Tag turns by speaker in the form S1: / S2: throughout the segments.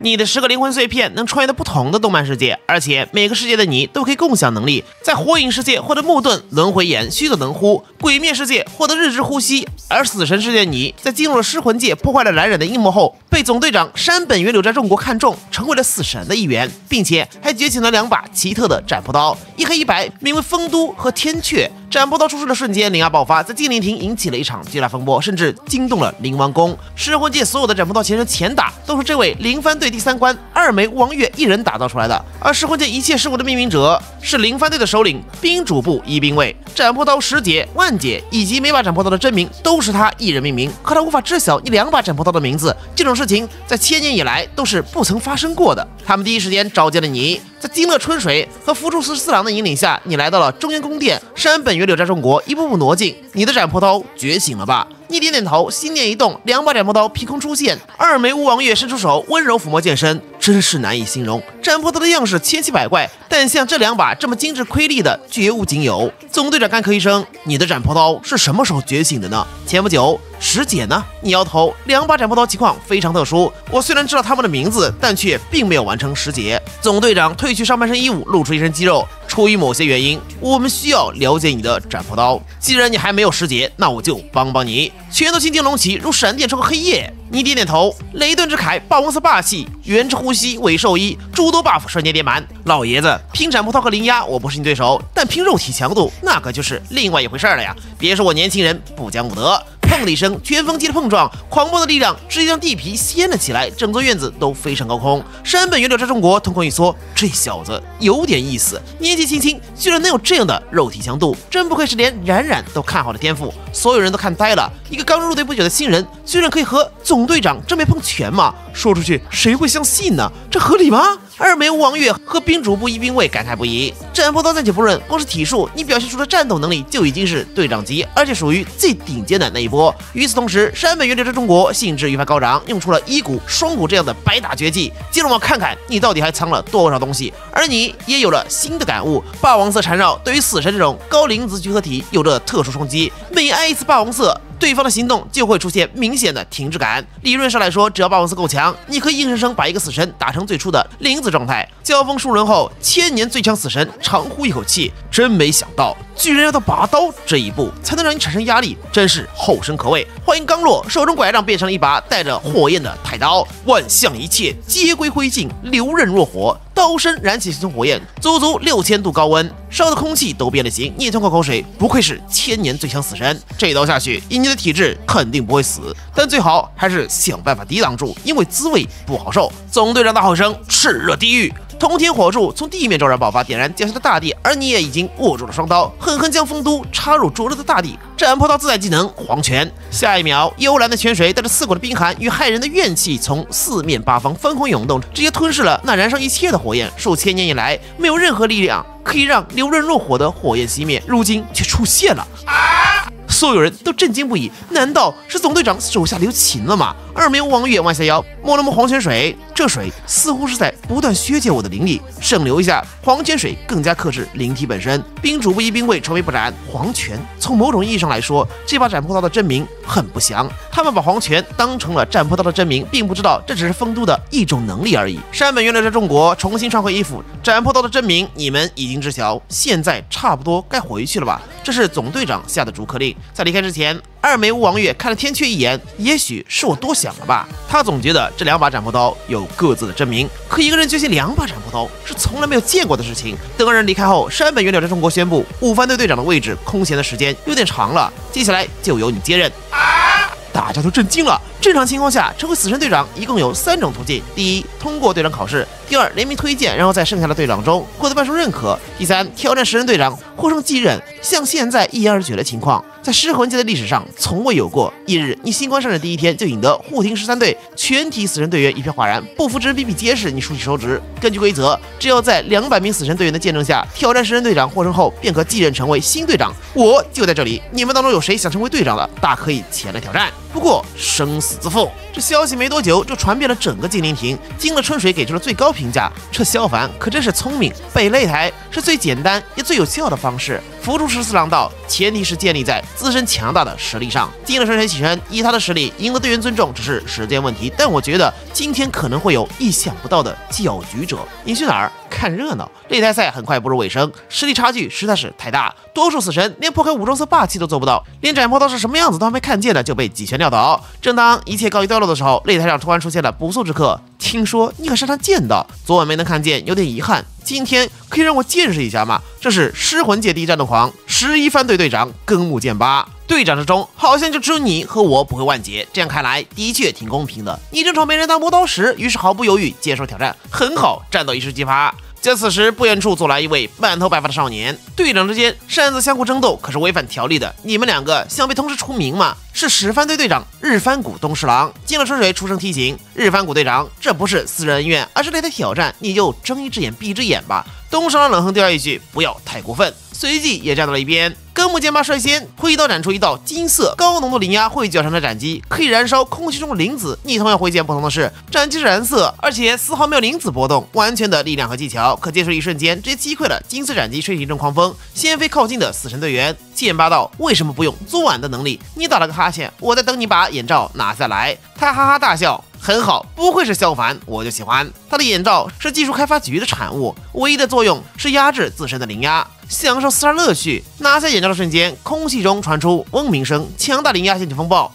S1: 你的10个灵魂碎片能穿越到不同的动漫世界，而且每个世界的你都可以共享能力。在火影世界获得木盾、轮回眼、须佐能乎；鬼灭世界获得日之呼吸，而死神世界你在进入了尸魂界，破坏了蓝染的阴谋后，被总队长山本源柳斋重国看中，成为了死神的一员，并且还觉醒了2把奇特的斩破刀，一黑一白，名为风都和天阙。斩破刀出世的瞬间，灵压爆发，在禁令亭引起了一场巨大风波，甚至惊动了灵王宫。尸魂界所有的斩破刀前身前打都是这位灵番队第3关二枚王月一人打造出来的，而尸魂界一切事物的命名者是灵番队的首领兵主部一兵卫。斩破刀10节、万节以及每把斩破刀的真名都是他一人命名，可他无法知晓你2把斩破刀的名字，这种事情在千年以来都是不曾发生过的。他们第一时间召见了你，在金乐春水和福助四郎的引领下，你来到了中原宫殿，山本源柳斋重国一步步挪近，你的斩破刀觉醒了吧？你点点头，心念一动，2把斩破刀凭空出现，二枚巫王月伸出手，温柔抚摸剑身，真是难以形容。斩破刀的样式千奇百怪，但像这2把这么精致瑰丽的，绝无仅有。总队长干咳一声，你的斩破刀是什么时候觉醒的呢？前不久。10节呢？你摇头，2把斩破刀情况非常特殊，我虽然知道他们的名字，但却并没有完成10节。总队长褪去上半身衣物，露出一身肌肉。出于某些原因，我们需要了解你的斩破刀。既然你还没有10节，那我就帮帮你。拳头轻轻隆起，如闪电穿过黑夜。你点点头，雷遁之铠，霸王色霸气，源之呼吸，尾兽衣，诸多 buff 瞬间叠满。老爷子，拼斩破刀和灵压，我不是你对手，但拼肉体强度，那可就是另外一回事了呀！别说我年轻人不讲武德。砰的一声，拳锋机的碰撞，狂暴的力量直接将地皮掀了起来，整座院子都飞上高空。山本源柳斋重国瞳孔一缩，这小子有点意思，年纪轻轻居然能有这样的肉体强度，真不愧是连冉冉都看好的天赋。所有人都看呆了，一个刚入队不久的新人，居然可以和总队长正面碰拳吗？说出去谁会相信呢？这合理吗？二枚巫王月和兵主部一兵卫感慨不已。斩破刀暂且不论，光是体术，你表现出的战斗能力就已经是队长级，而且属于最顶尖的那一波。与此同时，山本源柳斋重国兴致愈发高涨，用出了1股、双股这样的百打绝技。接着我看看你到底还藏了多少东西。而你也有了新的感悟，霸王色缠绕对于死神这种高灵子聚合体有着特殊冲击，每挨一次霸王色，对方的行动就会出现明显的停滞感。理论上来说，只要霸王色够强，你可以硬生生把一个死神打成最初的灵子状态。交锋数轮后，千年最强死神长呼一口气，真没想到居然要到拔刀这一步才能让你产生压力，真是后生可畏。话音刚落，手中拐杖变成了一把带着火焰的太刀，万象一切皆归灰烬，流刃若火。刀身燃起熊火焰，足足6000度高温，烧的空气都变了形。你也吞口口水，不愧是千年最强死神。这刀下去，以你的体质肯定不会死，但最好还是想办法抵挡住，因为滋味不好受。总队长大吼声：“炽热地狱！”通天火柱从地面骤然爆发，点燃脚下的大地，而你也已经握住了双刀，狠狠将风都插入灼热的大地。斩破刀自带技能黄泉，下一秒，幽蓝的泉水带着刺骨的冰寒与骇人的怨气从4面8方翻滚涌动，直接吞噬了那燃烧一切的火焰。数千年以来，没有任何力量可以让流刃若火的火焰熄灭，如今却出现了。所有人都震惊不已，难道是总队长手下留情了吗？二枚巫王月弯下腰，摸了摸黄泉水，这水似乎是在不断削减我的灵力，省流一下，黄泉水更加克制灵体本身。兵主部一兵卫愁眉不展，黄泉从某种意义上来说，这把斩破刀的真名很不祥。他们把黄泉当成了斩破刀的真名，并不知道这只是风都的一种能力而已。山本源柳斋重国重新穿回衣服，斩破刀的真名你们已经知晓，现在差不多该回去了吧？这是总队长下的逐客令。在离开之前，二枚巫王月看了天阙一眼，也许是我多想了吧。他总觉得这2把斩破刀有各自的真名，可一个人觉醒2把斩破刀是从来没有见过的事情。等二人离开后，山本源柳斋重国宣布，5番队队长的位置空闲的时间有点长了，接下来就由你接任。大家都震惊了。正常情况下，成为死神队长一共有3种途径：第一，通过队长考试；第二，联名推荐，然后在剩下的队长中获得半数认可；第三，挑战食人队长，获胜继任。像现在一言而决的情况，在尸魂界的历史上从未有过。一日，你新官上任第一天就引得护庭13队全体死神队员一片哗然，不服之人比比皆是。你竖起手指，根据规则，只要在200名死神队员的见证下，挑战食人队长获胜后，便可继任成为新队长。我就在这里，你们当中有谁想成为队长的，大可以前来挑战。不过生死自负。这消息没多久就传遍了整个金陵亭，金了春水给出了最高评价。这萧凡可真是聪明，背擂台是最简单也最有效的方式。扶助14郎道，前提是建立在自身强大的实力上。金了春水启程，以他的实力赢得队员尊重只是时间问题。但我觉得今天可能会有意想不到的搅局者。你去哪儿？看热闹。擂台赛很快步入尾声，实力差距实在是太大，多数死神连破开武装色霸气都做不到，连斩破刀是什么样子都还没看见的就被几拳撂倒。正当一切告一段落的时候，擂台上突然出现了不速之客。听说你很擅长剑道，昨晚没能看见，有点遗憾。今天可以让我见识一下吗？这是尸魂界第一战斗狂11番队队长根木剑八。队长之中好像就只有你和我不会万劫，这样看来的确挺公平的。你正愁没人当磨刀石，于是毫不犹豫接受挑战，很好，战斗意识激发。在此时，不远处走来一位满头白发的少年，队长之间擅自相互争斗，可是违反条例的。你们两个想被同时除名吗？是10番队队长日番谷东十郎。进了春水出声提醒日番谷队长，这不是私人恩怨，而是擂台挑战，你就睁一只眼闭一只眼吧。东十郎冷哼掉一句，不要太过分，随即也站到了一边。根木剑八率先挥刀斩出一道金色高浓度磷压汇聚而成的斩击，可以燃烧空气中的磷脂。你同样会见不同的是，斩击是蓝色，而且丝毫没有磷脂波动，完全的力量和技巧，可结束一瞬间直接击溃了金色斩击吹起一阵狂风，先飞靠近的死神队员。剑八道为什么不用昨晚的能力？你打了个哈欠，我在等你把眼罩拿下来。他哈哈大笑。很好，不愧是萧凡，我就喜欢他的眼罩是技术开发局的产物，唯一的作用是压制自身的磷压，享受厮杀乐趣。拿下眼罩的瞬间，空气中传出嗡鸣声，强大磷压掀起风暴。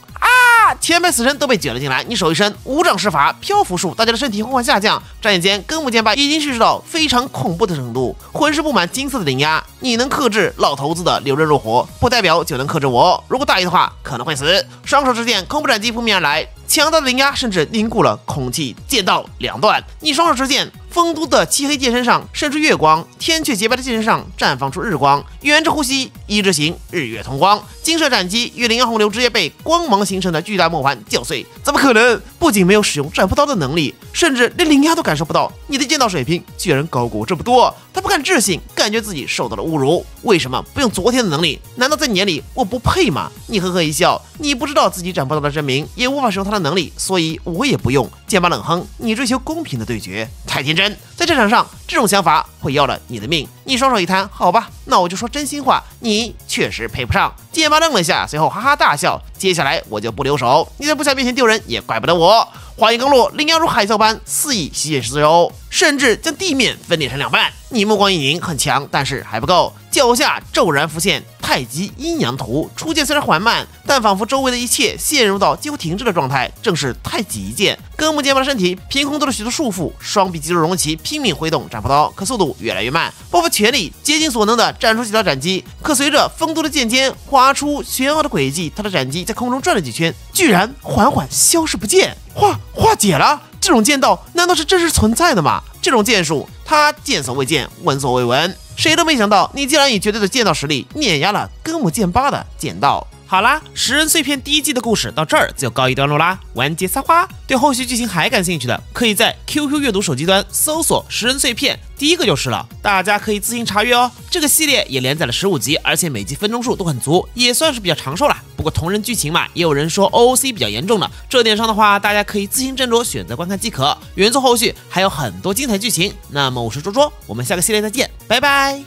S1: 前排死神都被卷了进来，你手一伸，无掌施法，漂浮术，大家的身体缓缓下降。转眼间，根木剑八已经蓄势到非常恐怖的程度，浑身布满金色的磷压。你能克制老头子的流刃入火，不代表就能克制我。如果大意的话，可能会死。双手之间，空步斩击扑面而来，强大的磷压甚至凝固了空气，剑道两断。你双手之间，丰都的漆黑剑身上渗出月光，天阙洁白的剑身上绽放出日光。源之呼吸，一之行，日月同光。金色斩击与磷压洪流直接被光芒形成的巨大梦环搅碎。怎么可能？不仅没有使用斩破刀的能力，甚至连磷压都感受不到。你的剑道水平居然高过我这么多。他不敢置信，感觉自己受到了侮辱。为什么不用昨天的能力？难道在你眼里我不配吗？你呵呵一笑，你不知道自己斩破刀的真名，也无法使用他的能力，所以我也不用。剑八冷哼，你追求公平的对决，太天真。在战场上，这种想法会要了你的命。你双手一摊，好吧，那我就说真心话，你确实配不上。剑八愣了一下，随后哈哈大笑。接下来我就不留手，你在部下面前丢人，也怪不得我。话音刚落，磷压如海啸般肆意吸引所有，甚至将地面分裂成两半。你目光一凝，很强，但是还不够。脚下骤然浮现太极阴阳图，出剑虽然缓慢，但仿佛周围的一切陷入到几乎停滞的状态，正是太极一剑。根木剑八的身体凭空多了许多束缚，双臂肌肉隆起，拼命挥动斩破刀，可速度越来越慢，爆发全力，竭尽所能的斩出几条斩击。可随着丰都的剑尖划出玄奥的轨迹，他的斩击在空中转了几圈，居然缓缓消失不见。化解了？这种剑道难道是真实存在的吗？这种剑术，他见所未见，闻所未闻。谁都没想到，你竟然以绝对的剑道实力碾压了根木剑八的剑道。好啦，食人碎片第1季的故事到这儿就告一段落啦，完结撒花。对后续剧情还感兴趣的，可以在 QQ 阅读手机端搜索食人碎片，第一个就是了，大家可以自行查阅哦。这个系列也连载了15集，而且每集分钟数都很足，也算是比较长寿啦。不过同人剧情嘛，也有人说 OOC 比较严重的，这点上的话，大家可以自行斟酌选择观看即可。原作后续还有很多精彩剧情。那么我是卓卓，我们下个系列再见，拜拜。